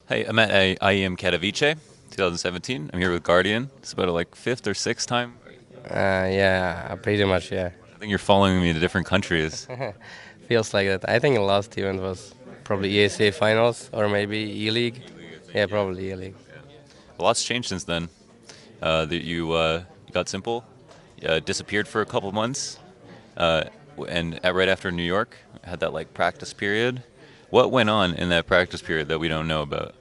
Hey, I'm at IEM Katowice, 2017. I'm here with Guardian. It's about a fifth or sixth time. Yeah, pretty much, yeah. I think you're following me to different countries. Feels like that. I think the last event was probably ESA finals or maybe E-League. E-League, I think. Yeah, Yeah, probably E-League. yeah. A lot's changed since then. That you got simple, disappeared for a couple months, uh, and right after New York, had that practice period. What went on in that practice period that we don't know about?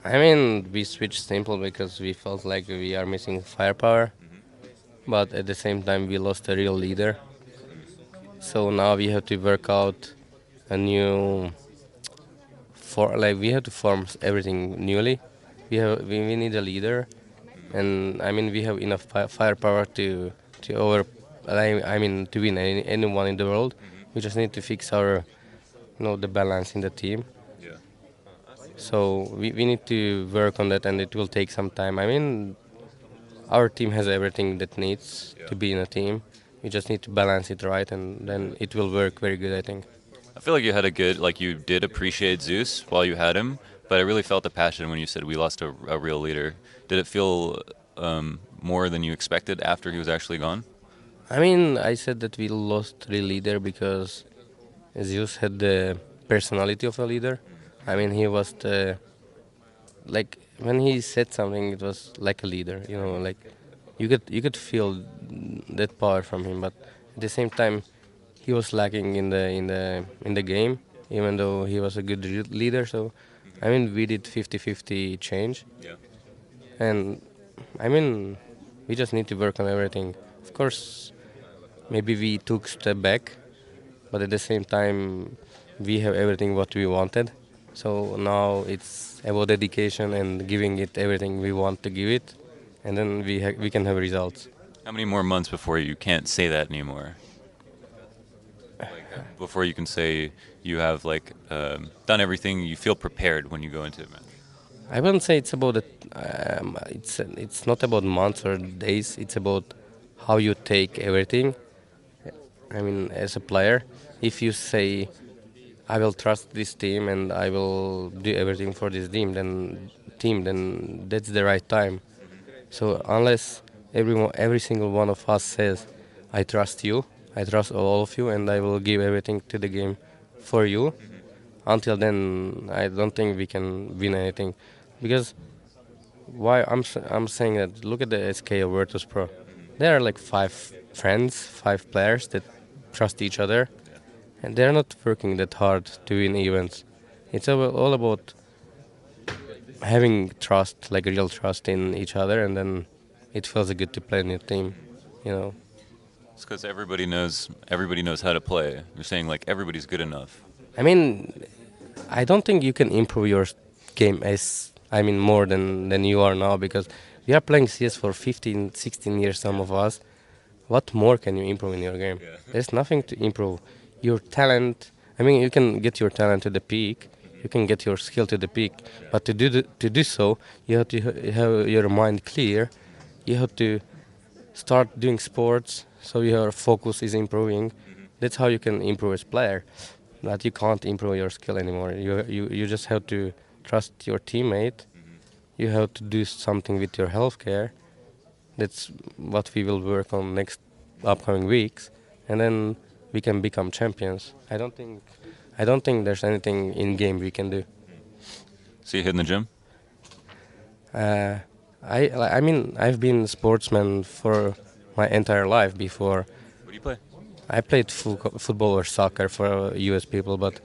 I mean, we switched simple because we felt like we are missing firepower, but at the same time we lost a real leader. So now we have to work out a new we have to form everything newly. We need a leader, and I mean we have enough firepower to over I mean to win anyone in the world. Hmm. We just need to fix our the balance in the team. Yeah. So we need to work on that, and it will take some time. I mean, our team has everything that needs Yeah. to be in a team. We just need to balance it right, and then it will work very good, I think. I feel like you had a good, you did appreciate Zeus while you had him, but I really felt the passion when you said we lost a real leader. Did it feel more than you expected after he was actually gone? I mean, I said that we lost the leader because Zeus had the personality of a leader. I mean, he was the like when he said something, it was like a leader. Like you could feel that power from him, but at the same time, he was lacking in the game, even though he was a good leader. So, Hmm. I mean, we did 50-50 change, Yeah. and I mean, we just need to work on everything. Of course, maybe we took step back, but at the same time, we have everything what we wanted. So now it's about dedication and giving it everything we want to give it, and then we can have results. How many more months before you can't say that anymore? Before you can say you have done everything, you feel prepared when you go into a match. I wouldn't say it's about it. It's not about months or days. It's about how you take everything. I mean, as a player, if you say I will trust this team and I will do everything for this team, then that's the right time. Hmm. So unless every single one of us says, I trust you, I trust all of you, and I will give everything to the game for you. Hmm. Until then, I don't think we can win anything, because why I'm saying that. Look at the SK of Virtus Pro. Hmm. There are like five friends, five players that trust each other, Yeah. and they're not working that hard to win events. It's all about having trust, like real trust in each other, and then it feels good to play in your team. Hmm. You know. It's because everybody knows how to play. You're saying everybody's good enough. I mean, I don't think you can improve your game as more than you are now, because we are playing CS for 15, 16 years. Some Yeah. of us. What more can you improve in your game? Yeah. There's nothing to improve. Your talent. I mean, you can get your talent to the peak. Hmm. You can get your skill to the peak. Yeah. But to do so, you have to have your mind clear. You have to start doing sports so your focus is improving. Hmm. That's how you can improve as player. That you can't improve your skill anymore. You just have to trust your teammate. Hmm. You have to do something with your healthcare. That's what we will work on next upcoming weeks, and then we can become champions. I don't think there's anything in game we can do. So you hit in the gym? Uh, I mean I've been a sportsman for my entire life before. What do you play? I played football or soccer for US people, but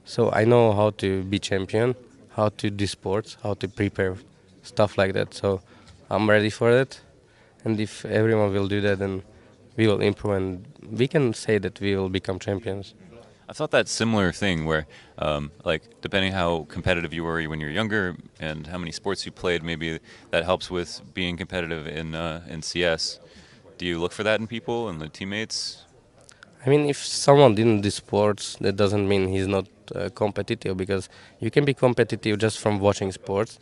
so I know how to be champion, how to do sports, how to prepare stuff like that. So I'm ready for it, and if everyone will do that, then we will improve, and we can say that we will become champions. I thought that similar thing where, depending how competitive you were when you were younger and how many sports you played, maybe that helps with being competitive in CS. Do you look for that in people and the teammates? I mean, if someone didn't do sports, that doesn't mean he's not competitive, because you can be competitive just from watching sports.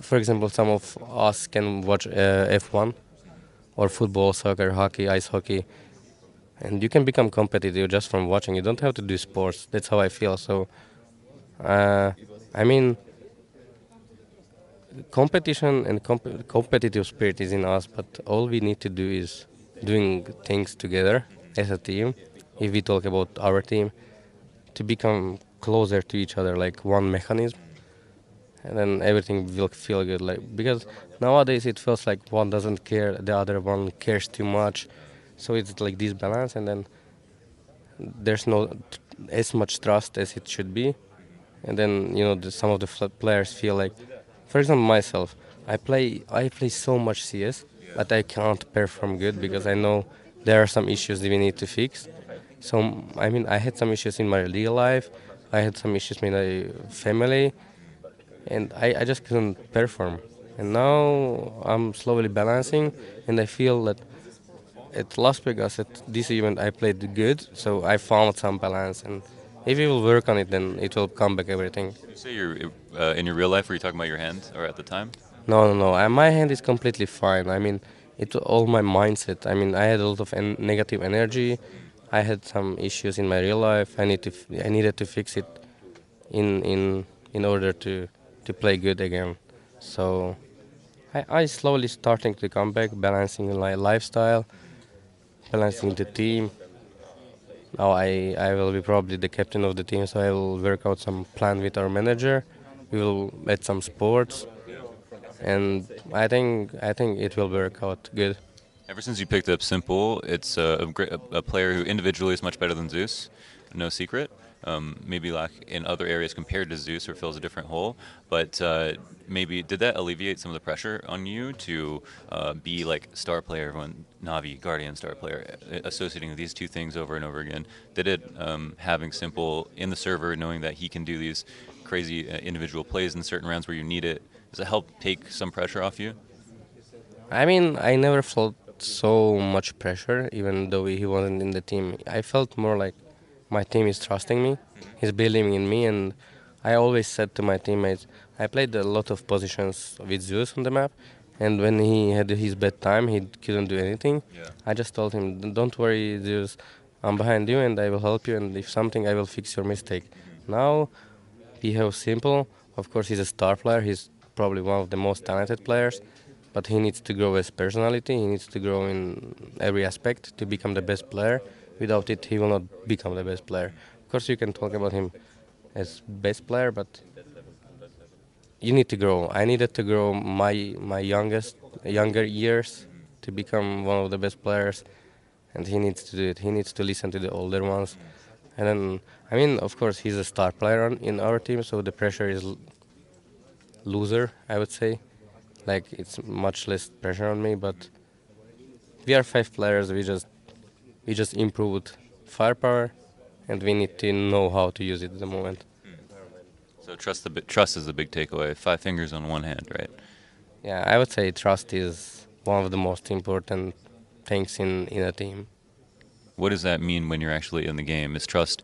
For example, some of us can watch F1 Hmm. or football, soccer, hockey, ice hockey, and you can become competitive just from watching. You don't have to do sports. That's how I feel. So, uh, I mean, competition and competitive spirit is in us, but all we need to do is doing things together as a team. If we talk about our team, to become closer to each other, like one mechanism, and then everything will feel good. Like because nowadays it feels like one doesn't care, the other one cares too much, so it's like this balance, and then there's no as much trust as it should be, and then some of the players feel like, for example, myself, I play so much CS, but I can't perform good because I know there are some issues that we need to fix. So I mean, I had some issues in my real life, I had some issues in my family, and I just couldn't perform. And now I'm slowly balancing, and I feel that at Las Vegas at this event I played good, so I found some balance. And if you will work on it, then it will come back everything. You say you're in your real life. Were you talking about your hand, or at the time? No, no, no. My hand is completely fine. I mean, it's all my mindset. I mean, I had a lot of negative energy. I had some issues in my real life. I needed to fix it in order to play good again. So I slowly starting to come back, balancing my lifestyle, balancing the team. Now I will be probably the captain of the team, so I will work out some plan with our manager. We will add some sports, and I think it will work out good. Ever since you picked up s1mple, it's a player who individually is much better than Zeus. No secret. Maybe like in other areas compared to Zeus or fills a different hole. But maybe did that alleviate some of the pressure on you to be like star player, everyone, Navi, Guardian, star player, associating these two things over and over again? Did it having s1mple in the server, knowing that he can do these crazy individual plays in certain rounds where you need it, does it help take some pressure off you? I mean, I never felt so much pressure, even though he wasn't in the team. I felt more like my team is trusting me, he's believing in me, and I always said to my teammates, I played a lot of positions with Zeus on the map, and when he had his bad time, he couldn't do anything. I just told him, don't worry, Zeus, I'm behind you and I will help you, and if something, I will fix your mistake. Now we have s1mple. Of course, he's a star player. He's probably one of the most talented players, but he needs to grow as personality. He needs to grow in every aspect to become the best player. Without it, he will not become the best player. Of course, you can talk about him as best player, but you need to grow. I needed to grow my younger years to become one of the best players, and he needs to do it. He needs to listen to the older ones, and then I mean, of course, he's a star player in our team, so the pressure is looser, I would say. Like it's much less pressure on me, but we are five players. We just improved firepower, and we need to know how to use it at the moment. So trust is the big takeaway. Five fingers on one hand, right? Yeah, I would say trust is one of the most important things in a team. What does that mean when you're actually in the game? Is trust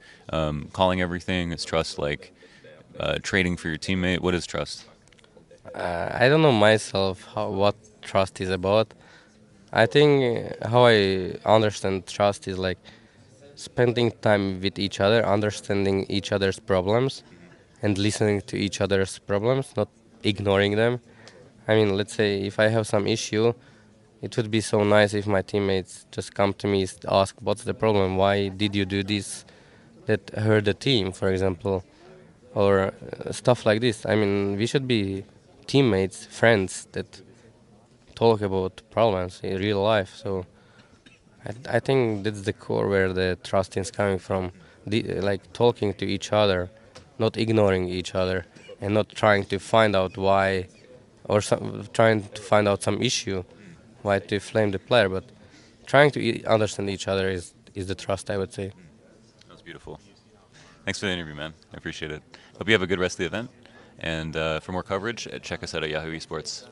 calling everything? Is trust like trading for your teammate? What is trust? I don't know myself what trust is about. I think how I understand trust is like spending time with each other, understanding each other's problems, and listening to each other's problems, not ignoring them. I mean, let's say if I have some issue, it would be so nice if my teammates just come to me, ask, "What's the problem? Why did you do this? That hurt the team," for example, or stuff like this. I mean, we should be teammates, friends that talk about problems in real life. So I think that's the core where the trust is coming from. Like talking to each other, not ignoring each other, and not trying to find out why, or trying to find out some issue, why to flame the player, but trying to understand each other is the trust, I would say. That was beautiful. Thanks for the interview, man. I appreciate it. Hope you have a good rest of the event. And for more coverage, check us out at Yahoo Esports.